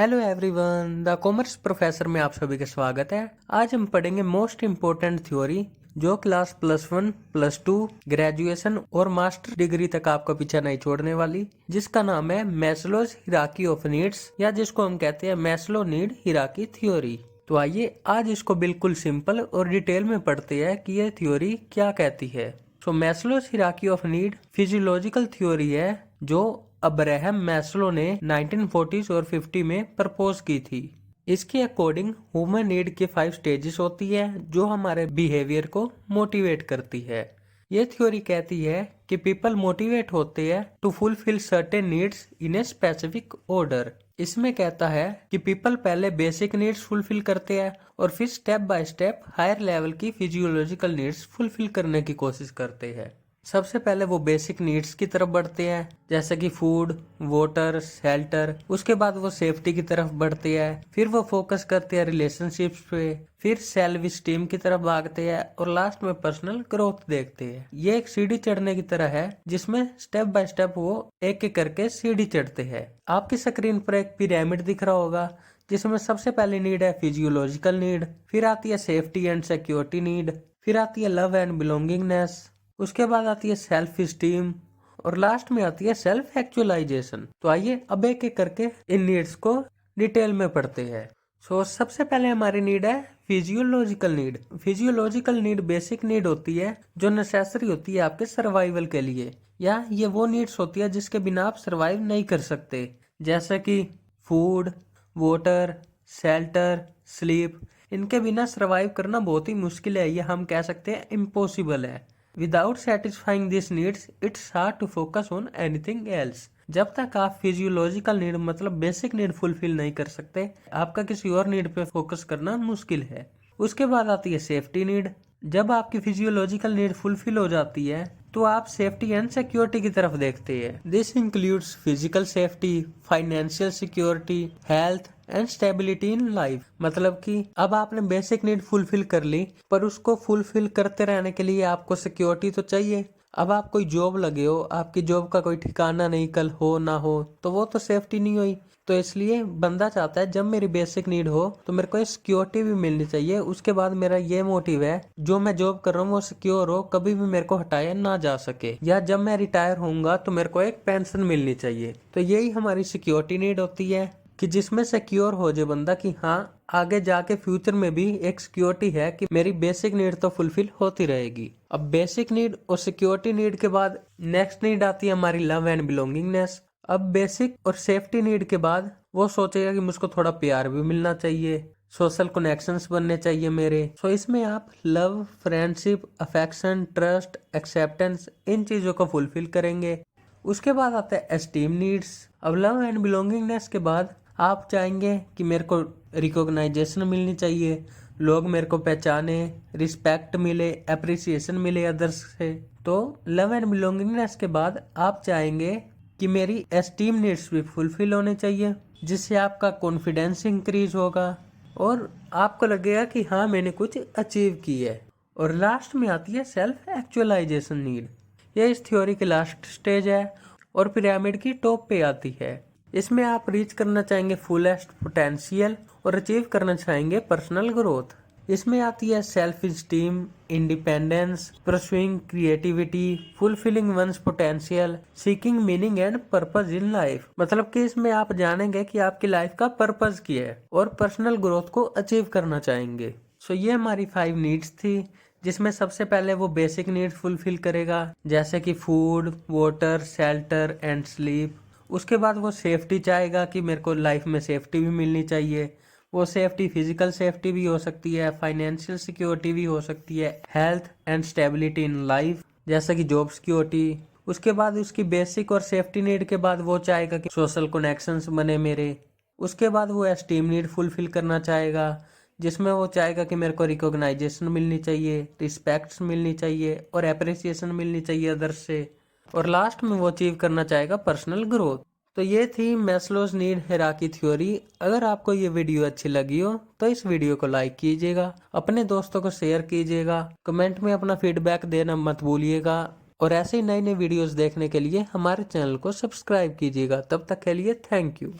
Hello everyone, the commerce professor में आप सभी का स्वागत है। आज हम पढ़ेंगे मोस्ट इम्पोर्टेंट थ्योरी जो क्लास +1, +2, ग्रेजुएशन और मास्टर डिग्री तक आपका पीछा नहीं छोड़ने वाली, जिसका नाम है मैस्लोज हिरार्की ऑफ नीड्स, या जिसको हम कहते हैं मैस्लो नीड हिरार्की थ्योरी। तो आइए आज इसको बिल्कुल सिंपल और डिटेल में पढ़ते हैं कि यह थ्योरी क्या कहती है। So Maslow's hierarchy of need physiological theory है जो अब्राहम मैस्लो ने 1940s और 50 में प्रपोज की थी। इसके अकॉर्डिंग ह्यूमन नीड के 5 स्टेजेस होती है जो हमारे बिहेवियर को मोटिवेट करती है। ये थ्योरी कहती है कि पीपल मोटिवेट होते हैं to fulfil certain needs in a specific order. इसमें कहता है कि पीपल पहले बेसिक नीड्स फुलफिल करते हैं और फिर step by step higher level की फिजियोलॉजिकल नीड्स फुलफिल करने की कोशिश करते हैं। सबसे पहले वो बेसिक नीड्स की तरफ बढ़ते हैं, जैसे कि फूड, वाटर, शेल्टर। उसके बाद वो सेफ्टी की तरफ बढ़ते हैं, फिर वो फोकस करते हैं रिलेशनशिप्स पे, फिर सेल्फ स्टीम की तरफ भागते हैं और लास्ट में पर्सनल ग्रोथ देखते हैं। ये एक सीढ़ी चढ़ने की तरह है जिसमें स्टेप बाय स्टेप वो एक एक करके सीढ़ी चढ़ते हैं। आपकी स्क्रीन पर एक पिरामिड दिख रहा होगा जिसमें सबसे पहली नीड है फिजियोलॉजिकल नीड, फिर आती है सेफ्टी एंड सिक्योरिटी नीड, फिर आती है लव एंड बिलोंगिंगनेस, उसके बाद आती है सेल्फ स्टीम और लास्ट में आती है सेल्फ एक्चुअलाइजेशन। तो आइए अब एक एक करके इन नीड्स को डिटेल में पढ़ते हैं। सबसे पहले हमारी नीड है physiological need. Physiological need basic need होती है जो नेसेसरी होती है आपके सर्वाइवल के लिए, या ये वो नीड्स होती है जिसके बिना आप सर्वाइव नहीं कर सकते, जैसे कि फूड, वाटर, शेल्टर, स्लीप। इनके बिना सर्वाइव करना बहुत ही मुश्किल है, ये हम कह सकते हैं इम्पॉसिबल है। Without satisfying these needs, it's hard to focus on anything else. जब तक आप फिजियोलॉजिकल नीड मतलब बेसिक नीड फुलफिल नहीं कर सकते, आपका किसी और नीड पे फोकस करना मुश्किल है। उसके बाद आती है सेफ्टी नीड। जब आपकी फिजियोलॉजिकल नीड फुलफिल हो जाती है तो आप सेफ्टी एंड सिक्योरिटी की तरफ देखते हैं। This includes physical safety, financial security, health and stability in life. मतलब कि अब आपने बेसिक नीड फुलफिल कर ली, पर उसको फुलफिल करते रहने के लिए आपको सिक्योरिटी तो चाहिए। अब आप कोई जॉब लगे हो, आपकी जॉब का कोई ठिकाना नहीं, कल हो ना हो, तो वो तो सेफ्टी नहीं हुई। तो इसलिए बंदा चाहता है जब मेरी बेसिक नीड हो तो मेरे को सिक्योरिटी भी मिलनी चाहिए। उसके बाद मेरा ये मोटिव है जो मैं जॉब कर रहा हूँ वो सिक्योर हो, कभी भी मेरे को हटाया ना जा सके, या जब मैं रिटायर होऊंगा तो मेरे को एक पेंशन मिलनी चाहिए। तो यही हमारी सिक्योरिटी नीड होती है कि जिसमें सिक्योर हो जाए बंदा कि हाँ आगे जाके फ्यूचर में भी एक सिक्योरिटी है कि मेरी बेसिक नीड तो फुलफिल होती रहेगी। अब बेसिक नीड और सिक्योरिटी नीड के बाद नेक्स्ट नीड आती है हमारी लव एंड बिलोंगिंगनेस। अब बेसिक और सेफ्टी नीड के बाद वो सोचेगा कि मुझको थोड़ा प्यार भी मिलना चाहिए, सोशल कनेक्शंस बनने चाहिए मेरे। इसमें आप love, friendship, affection, trust, acceptance, इन चीजों को फुलफिल करेंगे। उसके बाद आता है एस्टीम नीड्स। अब लव एंड बिलोंगिंगनेस के बाद आप चाहेंगे कि मेरे को रिकॉग्नाइजेशन मिलनी चाहिए, लोग मेरे को पहचाने, रिस्पेक्ट मिले, अप्रिसिएशन मिले अदर्स से। तो लव एंड बिलोंगिंगनेस के बाद आप चाहेंगे कि मेरी एस्टीम नीड्स भी फुलफिल होने चाहिए, जिससे आपका कॉन्फिडेंस इंक्रीज होगा और आपको लगेगा कि हाँ मैंने कुछ अचीव की है। और लास्ट में आती है सेल्फ एक्चुअलाइजेशन नीड। यह इस थ्योरी की लास्ट स्टेज है और पिरामिड की टॉप पे आती है। इसमें आप रीच करना चाहेंगे फुलेस्ट पोटेंशियल और अचीव करना चाहेंगे पर्सनल ग्रोथ। इसमें आती है self esteem, independence, pursuing creativity, fulfilling one's potential, seeking meaning and purpose in life. मतलब कि इसमें आप जानेंगे कि आपकी लाइफ का पर्पस क्या है और पर्सनल ग्रोथ को अचीव करना चाहेंगे। ये हमारी 5 नीड्स थी, जिसमें सबसे पहले वो बेसिक नीड्स फुलफिल करेगा, जैसे कि food, water, shelter and sleep. उसके बाद वो सेफ्टी चाहेगा कि मेरे को लाइफ में सेफ्टी भी मिलनी चाहिए। वो सेफ्टी फिजिकल सेफ्टी भी हो सकती है, फाइनेंशियल सिक्योरिटी भी हो सकती है, health and stability in life जैसे कि जॉब सिक्योरिटी। उसके बाद उसकी बेसिक और सेफ्टी नीड के बाद वो चाहेगा कि सोशल कनेक्शंस बने मेरे। उसके बाद वो एस्टीम नीड फुलफिल करना चाहेगा, जिसमें वो चाहेगा कि मेरे को रिकॉग्नाइजेशन मिलनी चाहिए, रिस्पेक्ट मिलनी चाहिए और अप्रिसिएशन मिलनी चाहिए अदर्स से। और लास्ट में वो अचीव करना चाहेगा पर्सनल ग्रोथ। तो ये थी मैस्लोज नीड हायरार्की थ्योरी। अगर आपको ये वीडियो अच्छी लगी हो तो इस वीडियो को लाइक कीजिएगा, अपने दोस्तों को शेयर कीजिएगा, कमेंट में अपना फीडबैक देना मत भूलिएगा और ऐसे ही नई नई वीडियोस देखने के लिए हमारे चैनल को सब्सक्राइब कीजिएगा। तब तक के लिए थैंक यू।